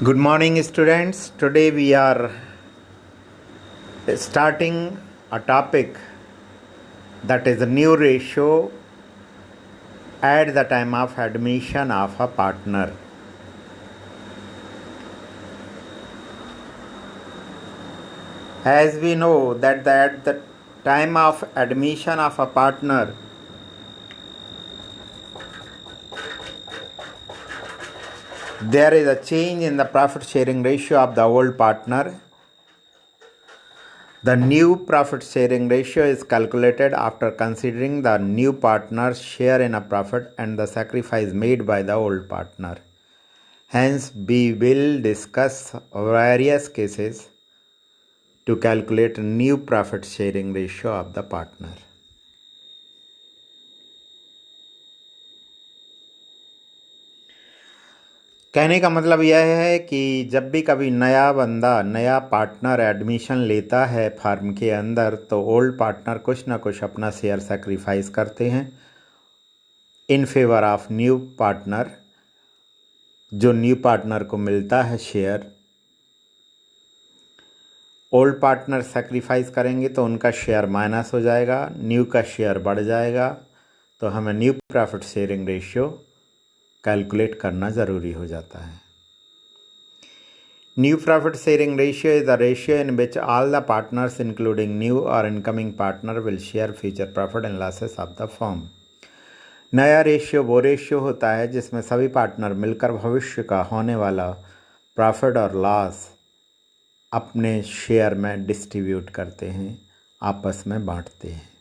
Good morning, students. Today we are starting a topic that is a new ratio at the time of admission of a partner. As we know that at the time of admission of a partner, there is a change in the profit sharing ratio of the old partner. The new profit sharing ratio is calculated after considering the new partner's share in a profit and the sacrifice made by the old partner. Hence, we will discuss various cases to calculate new profit sharing ratio of the partner. कहने का मतलब यह है कि जब भी कभी नया पार्टनर एडमिशन लेता है फर्म के अंदर, तो ओल्ड पार्टनर कुछ ना कुछ अपना शेयर सेक्रीफाइस करते हैं in favour of new partner. जो न्यू पार्टनर को मिलता है शेयर, ओल्ड पार्टनर सेक्रीफाइस करेंगे तो उनका शेयर माइनस हो जाएगा, न्यू का शेयर बढ़ जाएगा। तो हमें new profit sharing ratio calculate करना ज़रूरी हो जाता है। New profit sharing ratio is the ratio in which all the partners including new और incoming partner will share future profit and losses of the firm. नया रेशियो वो ratio होता है जिसमें सभी पार्टनर मिलकर भविष्य का होने वाला प्रॉफिट और लॉस अपने शेयर में डिस्ट्रीब्यूट करते हैं, आपस में बांटते हैं।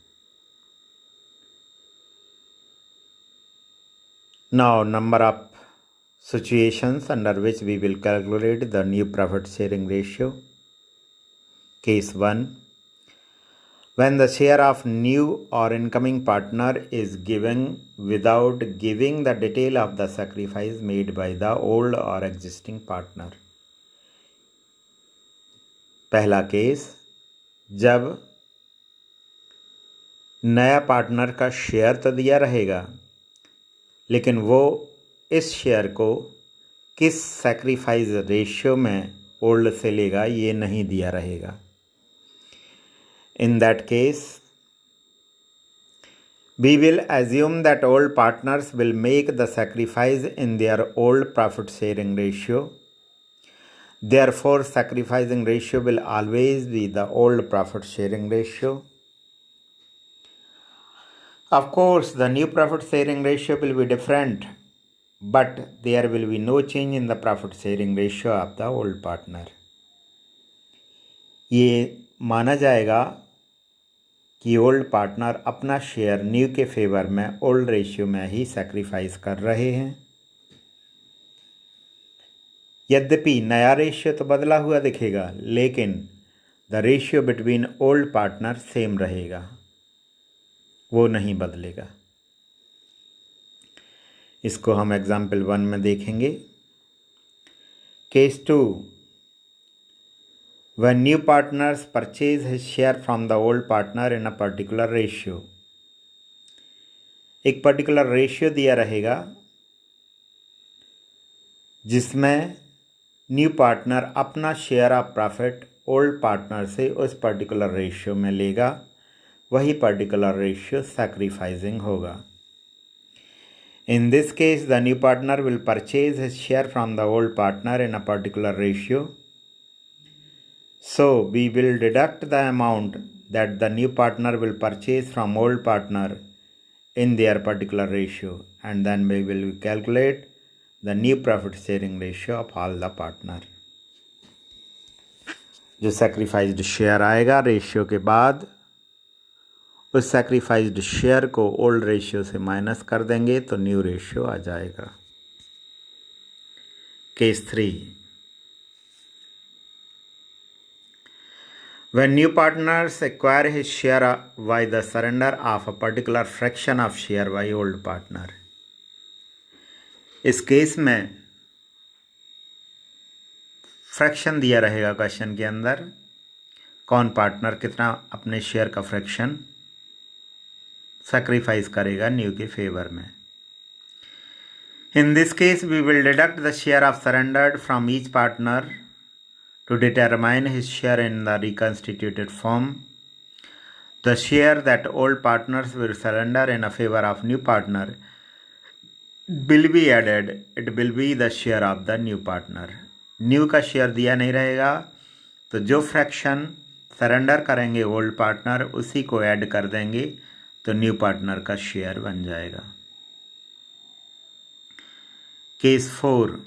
Now, number of situations under which we will calculate the new profit sharing ratio. Case 1. When the share of new or incoming partner is given without giving the detail of the sacrifice made by the old or existing partner. पहला case, जब नया partner का share तो दिया रहेगा, लेकिन वो इस शेयर को किस सैक्रिफाइस रेशियो में ओल्ड से लेगा ये नहीं दिया रहेगा। In that case we will assume that old partners will make the sacrifice in their old profit sharing ratio. Therefore sacrificing ratio will always be the old profit sharing ratio. Of course, the new profit sharing ratio will be different, but there will be no change in the profit sharing ratio of the old partner. ये माना जाएगा कि old partner अपना share new के favour में old ratio में ही sacrifice कर रहे हैं। यद्यपि नया रेशियो तो बदला हुआ दिखेगा, लेकिन the ratio between old partner same रहेगा, वो नहीं बदलेगा। इसको हम एग्जाम्पल 1 में देखेंगे। Case 2, when new partners purchase his share from the old partner in a particular ratio। एक पर्टिकुलर रेशियो दिया रहेगा जिसमें न्यू पार्टनर अपना share of profit old partner से उस पर्टिकुलर रेशियो में लेगा, वही पर्टिकुलर रेशियो सैक्रिफाइसिंग होगा। In this case the new partner will purchase his share from the old partner in a particular ratio. So we will deduct the amount that the new partner will purchase from old partner in their particular ratio and then we will calculate the new profit sharing ratio of all the partner. जो sacrificed share आएगा ratio के बाद, उस sacrificed share को old ratio से minus कर देंगे तो न्यू रेशियो आ जाएगा। Case 3, when new partners acquire his share by the surrender of a particular fraction of share by old partner। इस केस में फ्रैक्शन दिया रहेगा क्वेश्चन के अंदर, कौन पार्टनर कितना अपने शेयर का फ्रैक्शन सैक्रिफाइस करेगा न्यू के फेवर में। In this case, we will deduct the share of surrendered from each partner to determine his share in the reconstituted form. The share that old partners will surrender in a favor of new partner will be added. It will be the share of the new partner. New का share दिया नहीं रहेगा, तो जो fraction surrender करेंगे old partner उसी को add कर देंगे, तो न्यू पार्टनर का शेयर बन जाएगा। Case 4,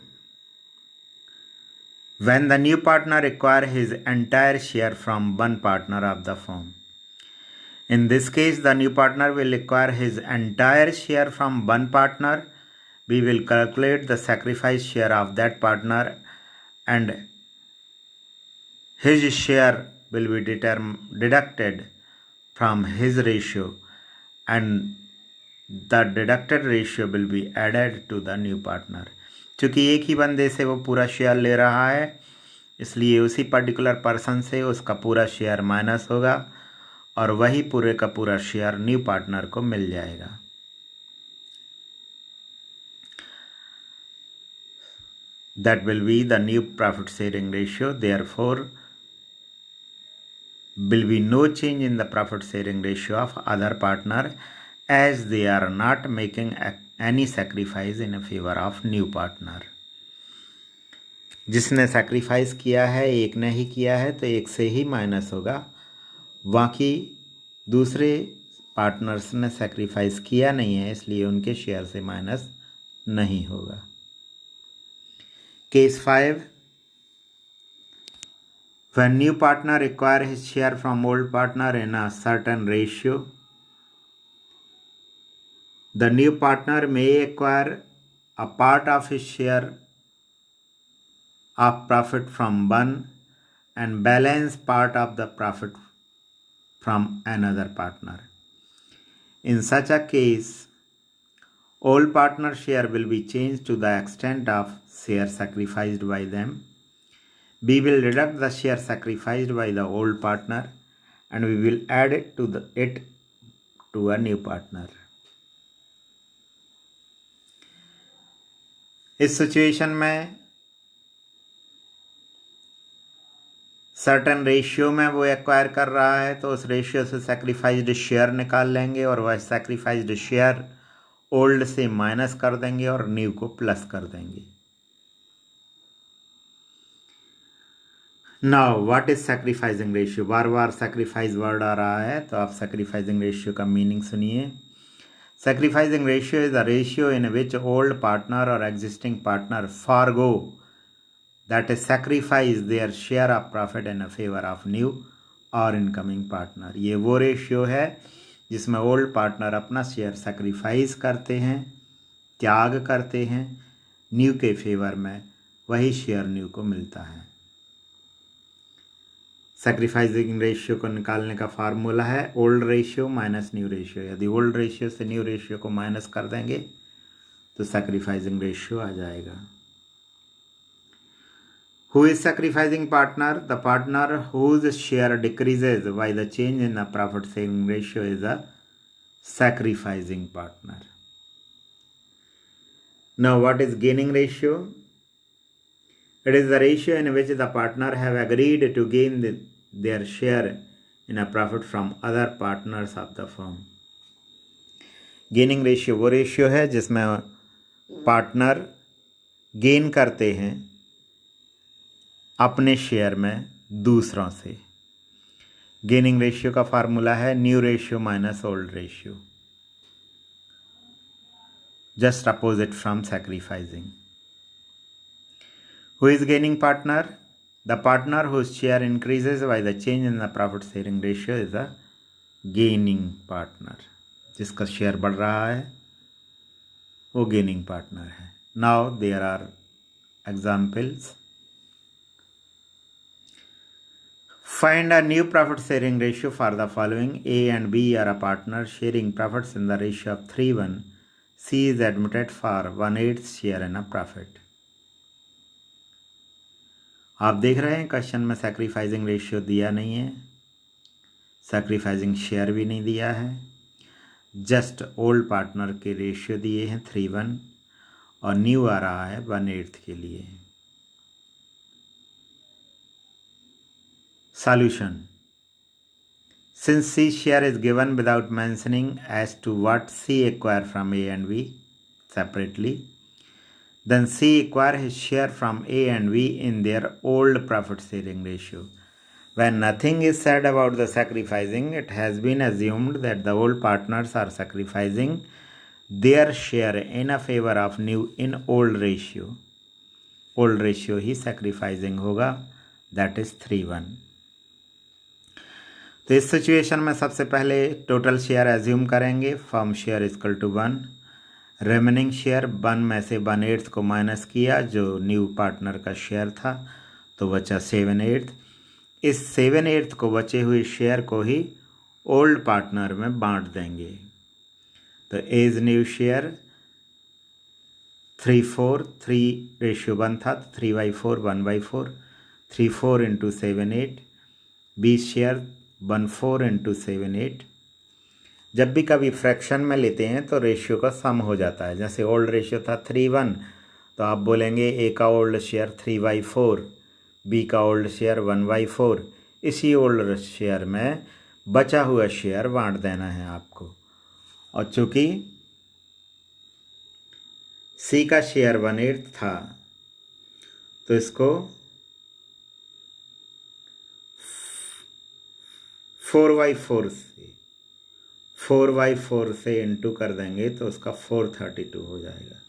when the new partner acquire his entire share from one partner of the firm. In this case, the new partner will acquire his entire share from one partner. We will calculate the sacrifice share of that partner and his share will be deducted from his ratio and the deducted ratio will be added to the new partner. चूँकि एक ही बंदे से वो पूरा share ले रहा है, इसलिए उसी पर्टिकुलर पर्सन से उसका पूरा शेयर माइनस होगा और वही पूरे का पूरा शेयर न्यू पार्टनर को मिल जाएगा। That will be the new profit sharing ratio. Therefore, will be no change in the profit sharing ratio of other partner as they are not making any sacrifice in favor of new partner. जिसने sacrifice किया है एक ने ही किया है तो एक से ही माइनस होगा, बाकी दूसरे पार्टनर्स ने सैक्रिफाइस किया नहीं है इसलिए उनके शेयर से माइनस नहीं होगा। Case 5, when new partner acquire his share from old partner in a certain ratio, the new partner may acquire a part of his share of profit from one and balance part of the profit from another partner. In such a case, old partner share will be changed to the extent of share sacrificed by them. We will deduct the share sacrificed by the old partner and we will add it to a new partner. इस situation में certain ratio में वो acquire कर रहा है तो उस ratio से सैक्रिफाइज्ड शेयर निकाल लेंगे और वह सैक्रिफाइज्ड शेयर ओल्ड से माइनस कर देंगे और न्यू को प्लस कर देंगे। Now what is sacrificing ratio? बार बार सैक्रिफाइस वर्ड आ रहा है तो आप सैक्रिफाइसिंग रेशियो का मीनिंग सुनिए। Sacrificing ratio is the ratio in which old partner और existing partner forgo that is sacrifice their share of profit in favor of new or incoming partner. ये वो रेशियो है जिसमें ओल्ड पार्टनर अपना share sacrifice करते हैं, त्याग करते हैं, न्यू के फेवर में वही शेयर न्यू को मिलता है। सैक्रिफाइसिंग रेशियो को निकालने का फार्मूला है old ratio minus new ratio. यदि ओल्ड रेशियो से न्यू रेशियो को माइनस कर देंगे तो सैक्रिफाइसिंग रेशियो आ जाएगा। Who is sacrificing partner? The partner whose share decreases by the change in the profit sharing ratio is a sacrificing partner. Now what is gaining ratio? It is the ratio in which the partner have agreed to gain their share in a profit from other partners of the firm. Gaining ratio वो ratio है जिसमें partner gain करते हैं अपने share में दूसरों से। Gaining ratio का फार्मूला है new ratio minus old ratio, just opposite from sacrificing. Who is gaining partner? The partner whose share increases by the change in the profit sharing ratio is the gaining partner. जिसका share बढ़ रहा है वो gaining partner है। Now there are examples. Find a new profit sharing ratio for the following. A and B are a partner sharing profits in the ratio of 3:1. C is admitted for 1/8 share in a profit. आप देख रहे हैं question में sacrificing ratio दिया नहीं है, sacrificing share भी नहीं दिया है, जस्ट ओल्ड पार्टनर के रेशियो दिए हैं 3:1 और न्यू आ रहा है 1/8 के लिए। Solution. Since C share is given without mentioning as to what C acquire from A and B separately, then C acquire his share from A and B in their old profit sharing ratio. When nothing is said about the sacrificing, it has been assumed that the old partners are sacrificing their share in a favor of new in old ratio. Old ratio he sacrificing होगा, that is 3:1. तो इस situation में सबसे पहले total share assume करेंगे। Firm share equal to 1, remaining share 1 में से 1/8 को माइनस किया जो न्यू पार्टनर का शेयर था, तो बचा 7/8। इस 7/8 को बचे हुए शेयर को ही ओल्ड पार्टनर में बांट देंगे। तो एज न्यू शेयर 3/4, 3:1 था, 3/4 1/4, 3/4 इंटू 7/8, 20 शेयर 1/4 इंटू 7/8। जब भी कभी फ्रैक्शन में लेते हैं तो रेशियो का सम हो जाता है। जैसे ओल्ड रेशियो था 3:1, तो आप बोलेंगे ए का ओल्ड शेयर 3/4, बी का ओल्ड शेयर 1/4। इसी ओल्ड शेयर में बचा हुआ शेयर बांट देना है आपको। और चूँकि सी का शेयर 1/8 था, तो इसको 4/4 से इंटू कर देंगे तो उसका 432 हो जाएगा।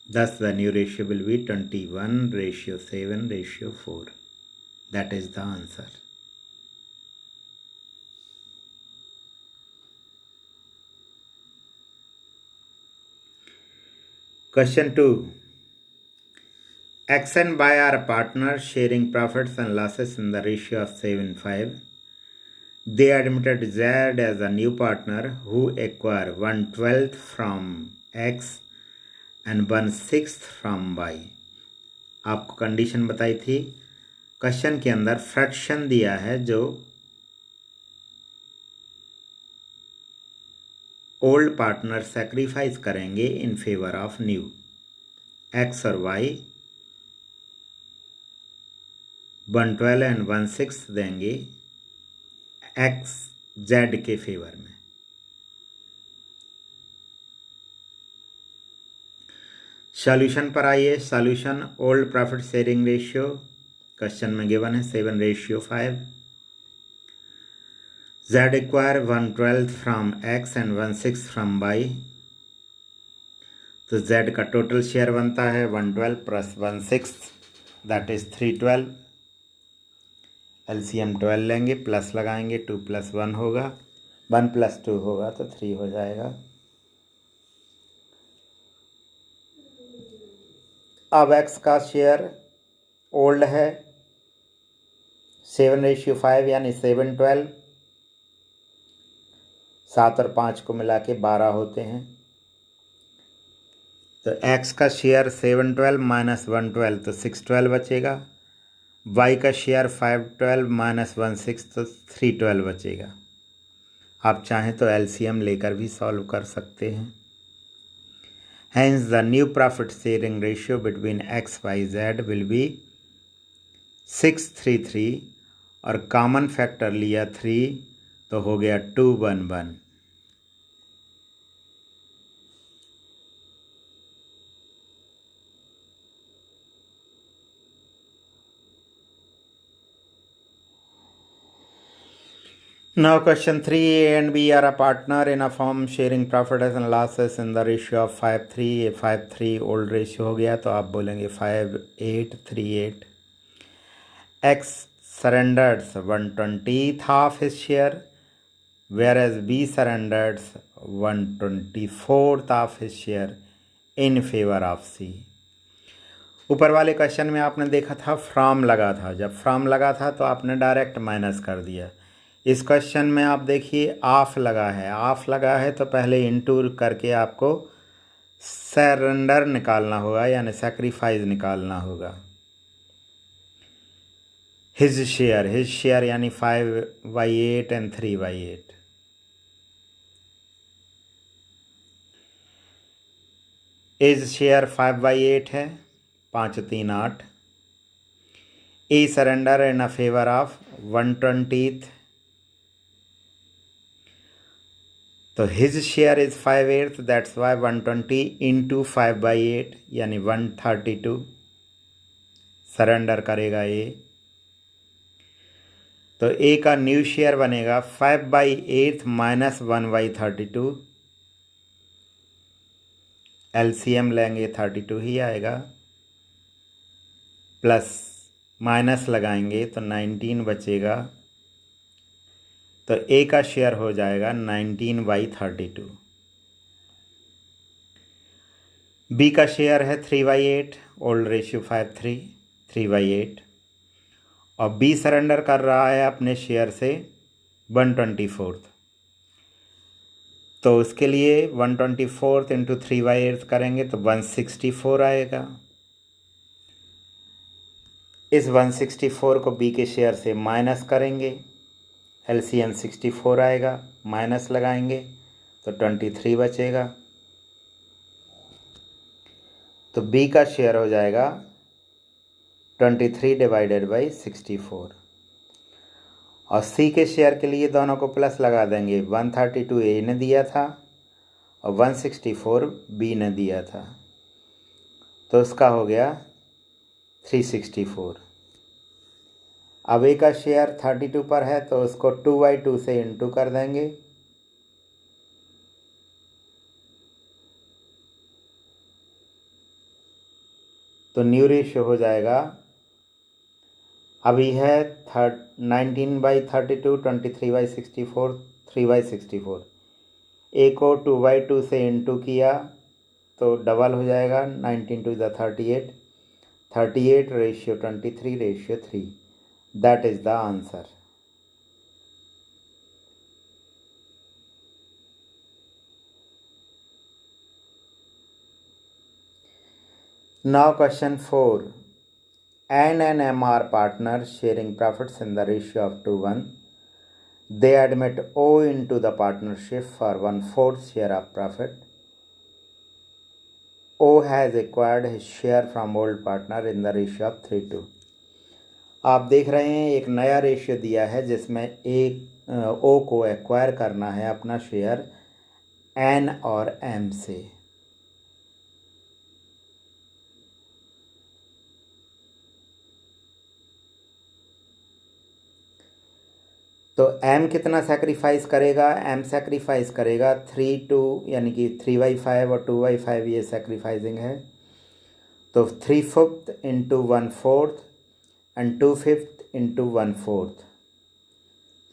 Thus the new ratio will be 21:7:4. That is the answer. Question 2. X and Y are partners sharing profits and losses in the ratio of 7:5. They admitted Z as a new partner who acquire 1/12 from X and 1/6 from Y. आपको condition बताई थी। Question के अंदर fraction दिया है जो old partner sacrifice करेंगे in favour of new. X और Y 1/12 एंड 1/6 देंगे X Z के फेवर में। सॉल्यूशन पर आइए। Solution old profit sharing ratio question में गिवन है 7:5। Z acquire 1/12 from X and 1/6 from Y। तो Z का टोटल शेयर बनता है 1/12 प्लस 1/6, दैट इज 3/12। LCM 12 लेंगे, प्लस लगाएंगे, 2 + 1 होगा, 1 + 2 होगा तो 3 हो जाएगा। अब X का शेयर ओल्ड है 7:5 यानी 7/12, 7 और 5 को मिला के 12 होते हैं। तो X का शेयर 7/12 माइनस 1/12 तो 6/12 बचेगा। Y का शेयर 5/12 माइनस 1/6 तो 3/12 बचेगा। आप चाहें तो LCM लेकर भी सॉल्व कर सकते हैं। Hence the new profit sharing ratio between X, Y, Z will be 6:3:3 और कॉमन फैक्टर लिया 3 तो हो गया 2:1:1। Now question 3, A and B are a partner in a firm sharing profits and losses in the ratio of 5:3। 5:3 old ratio हो गया तो आप बोलेंगे 5:8:3:8। X surrenders 1/20th of his share whereas B surrenders 1/24th of his share in favor of C। ऊपर वाले question में आपने देखा था फ्रॉम लगा था। जब फ्रॉम लगा था तो आपने डायरेक्ट माइनस कर दिया। इस क्वेश्चन में आप देखिए ऑफ लगा है। ऑफ लगा है तो पहले इंटू करके आपको सरेंडर निकालना होगा यानी सैक्रिफाइस निकालना होगा। हिज शेयर यानी 5/8 एंड 3/8। इज शेयर 5/8 है, 5 3 8। E surrender in a favour of 1/20। तो his share is 5/8, that's why 120 into 5/8 यानी 132 सरेंडर करेगा ए। तो ए का न्यू शेयर बनेगा 5/8 माइनस 1/32। एलसीएम लेंगे 32 ही आएगा, प्लस माइनस लगाएंगे तो 19 बचेगा। तो ए का शेयर हो जाएगा 19/32। बी का शेयर है 3/8, ओल्ड रेशियो 5/3, 3/8। और बी सरेंडर कर रहा है अपने शेयर से 1/24। तो उसके लिए 1/24 इंटू 3/8 करेंगे तो 164 आएगा। इस 164 को बी के शेयर से माइनस करेंगे, एलसीएम 64 आएगा, माइनस लगाएंगे तो 23 बचेगा। तो बी का शेयर हो जाएगा 23 डिवाइडेड बाई 64। और सी के शेयर के लिए दोनों को प्लस लगा देंगे। 132 ए ने दिया था और 164 बी ने दिया था, तो उसका हो गया 364। अब ए का शेयर 32 पर है तो उसको 2/2 से इंटू कर देंगे। तो न्यू रेशियो हो जाएगा, अभी है 19/32, 23/64, 3/64। ए को 2/2 से इंटू किया तो डबल हो जाएगा, 19 2 38, 38 ratio 23 ratio 3। That is the answer. Now question 4. N and M are partners sharing profits in the ratio of 2:1. They admit O into the partnership for 1/4 share of profit. O has acquired his share from old partner in the ratio of 3:2. आप देख रहे हैं एक नया ratio दिया है जिसमें एक O को एक्वायर करना है अपना शेयर N और M से। तो M कितना सेक्रीफाइस करेगा? M सेक्रीफाइस करेगा 3/2 यानी कि 3/5 और 2/5 ये सेक्रीफाइसिंग है। तो 3/5 इंटू 1/4 एंड 2/5 इंटू 1/4।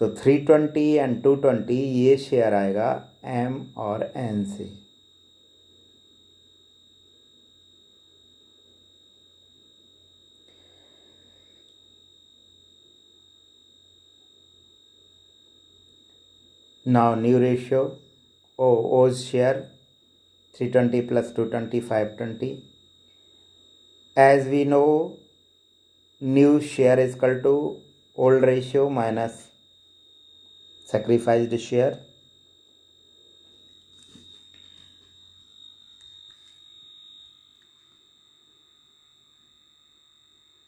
तो 320 एंड 220 ये शेयर आएगा M और N से। Now new ratio, O's share 320 plus 220 520. As we know, new share is equal to old ratio minus sacrificed share.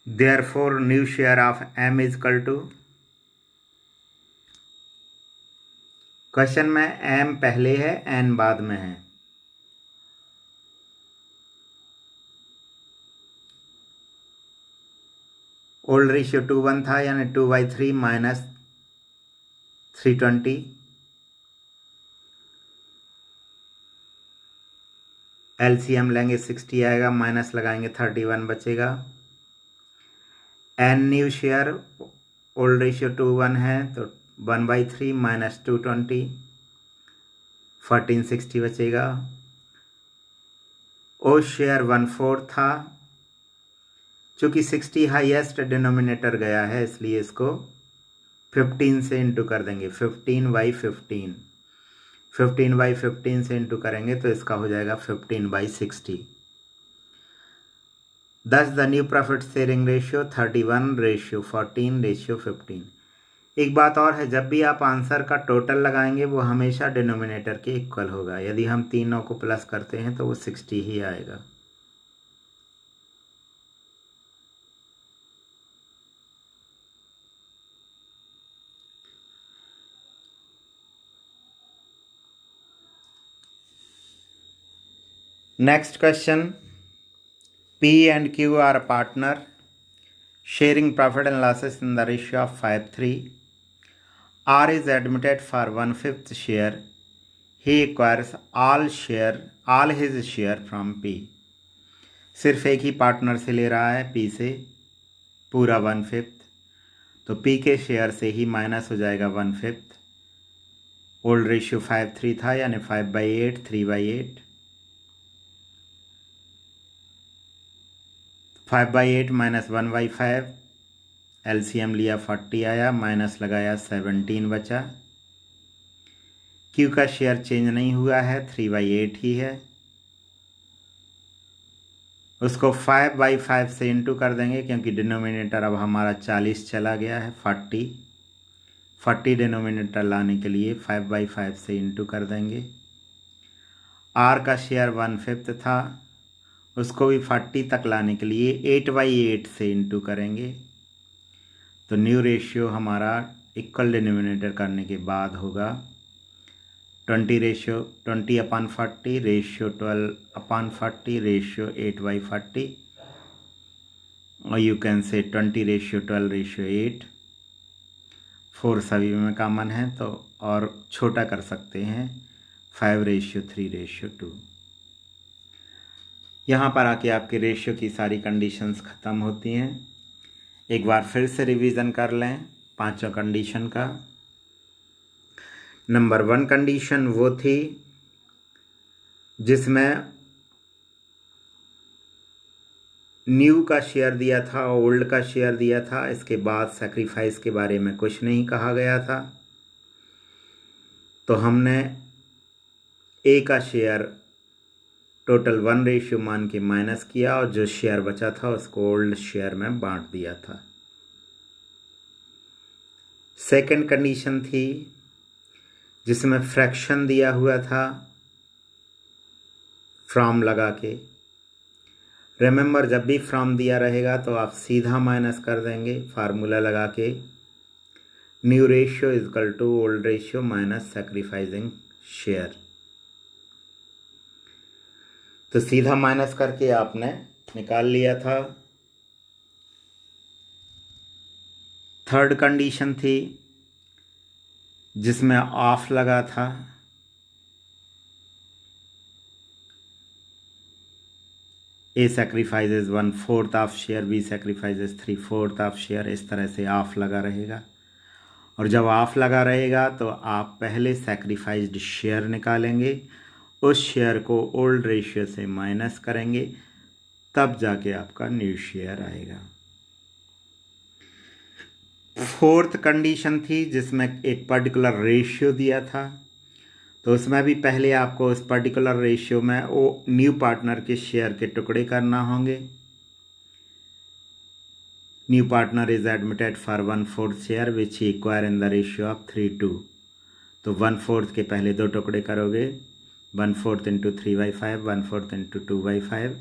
Therefore new share of M is equal to, question में M पहले है N बाद में है। Old ratio 2:1 था यानी 2/3 minus 320। LCM लेंगे 60 आएगा, माइनस लगाएंगे 31 बचेगा। N new share old ratio 2:1 है तो 1/3 माइनस 220, 1460 बचेगा। ओ शेयर 1/4 था, चूँकि 60 हाईएस्ट डिनोमिनेटर गया है इसलिए इसको 15 से इंटू कर देंगे। 15/15, 15/15 से इंटू करेंगे तो इसका हो जाएगा 15/60। Thus the new profit sharing ratio 31:14:15। एक बात और है, जब भी आप आंसर का टोटल लगाएंगे वो हमेशा डिनोमिनेटर के इक्वल होगा। यदि हम तीनों को प्लस करते हैं तो वो 60 ही आएगा। Next question, P and Q are a partner sharing profit and losses in the ratio of 5:3. R is admitted for 1/5 share. He acquires all his share from P. सिर्फ एक ही पार्टनर से ले रहा है, P से पूरा 1/5, तो P के शेयर से ही माइनस हो जाएगा 1/5। ओल्ड रेशियो 5:3 था, यानी 5/8 3/8। 5/8 माइनस 1/5, एलसीएम लिया 40 आया, माइनस लगाया 17 बचा। क्यू का शेयर चेंज नहीं हुआ है, 3/8 ही है। उसको 5/5 से इंटू कर देंगे, क्योंकि डिनोमिनेटर अब हमारा 40 चला गया है। 40 डिनोमिनेटर लाने के लिए 5/5 से इंटू कर देंगे। आर का शेयर 1/5 था, उसको भी 40 तक लाने के लिए 8/8 से इंटू करेंगे। तो न्यू रेशियो हमारा इक्वल डिनोमिनेटर करने के बाद होगा 20/40 रेशियो 12/40 रेशियो 8/40, और यू कैन से 20/12/8। 4 सभी में कॉमन है, तो और छोटा कर सकते हैं 5/3/2। यहाँ पर आके आपके रेशियो की सारी कंडीशंस ख़त्म होती हैं। एक बार फिर से रिवीजन कर लें पांचों कंडीशन का। नंबर 1 कंडीशन वो थी जिसमें न्यू का शेयर दिया था, ओल्ड का शेयर दिया था, इसके बाद सैक्रिफाइस के बारे में कुछ नहीं कहा गया था। तो हमने ए का शेयर टोटल 1 रेशियो मान के माइनस किया, और जो शेयर बचा था उसको ओल्ड शेयर में बांट दिया था। सेकंड कंडीशन थी जिसमें फ्रैक्शन दिया हुआ था फ्रॉम लगा के। रिमेंबर, जब भी फ्रॉम दिया रहेगा तो आप सीधा माइनस कर देंगे फार्मूला लगा के। New ratio is equal to old ratio minus sacrificing share. तो सीधा माइनस करके आपने निकाल लिया था। थर्ड कंडीशन थी जिसमें ऑफ लगा था। A sacrifices 1/4 of share, B sacrifices 3/4 of share, इस तरह से ऑफ लगा रहेगा। और जब ऑफ लगा रहेगा तो आप पहले सैक्रिफाइज्ड शेयर निकालेंगे, उस शेयर को ओल्ड रेशियो से माइनस करेंगे, तब जाके आपका न्यू शेयर आएगा। फोर्थ कंडीशन थी जिसमें एक पर्टिकुलर रेशियो दिया था, तो उसमें भी पहले आपको उस पर्टिकुलर रेशियो में वो न्यू पार्टनर के शेयर के टुकड़े करना होंगे। New partner is admitted for 1/4 share which he acquire in the ratio of 3:2। तो 1/4 के पहले 2 टुकड़े करोगे, 1/4 इंटू 3/5, 1/4 इंटू 2/5।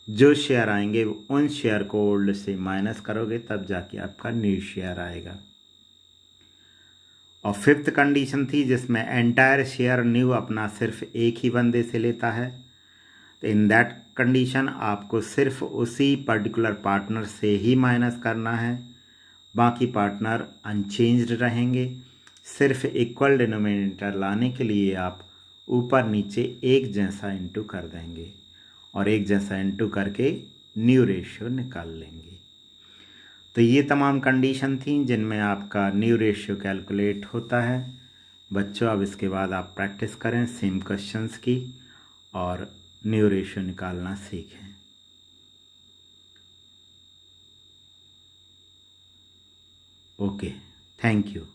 जो शेयर आएंगे उन शेयर को ओल्ड से माइनस करोगे, तब जाके आपका न्यू शेयर आएगा। और फिफ्थ कंडीशन थी जिसमें एंटायर शेयर न्यू अपना सिर्फ एक ही बंदे से लेता है। तो इन दैट कंडीशन आपको सिर्फ उसी पर्टिकुलर पार्टनर से ही माइनस करना है, बाकी पार्टनर अनचेंज्ड रहेंगे। सिर्फ इक्वल डिनोमिनेटर लाने के लिए आप ऊपर नीचे एक जैसा इंटू कर देंगे, और एक जैसा इंटू करके न्यू रेशियो निकाल लेंगे। तो ये तमाम कंडीशन थी जिनमें आपका न्यू रेशियो कैलकुलेट होता है। बच्चों, अब इसके बाद आप प्रैक्टिस करें सेम क्वेश्चंस की और न्यू रेशियो निकालना सीखें। Okay, thank you.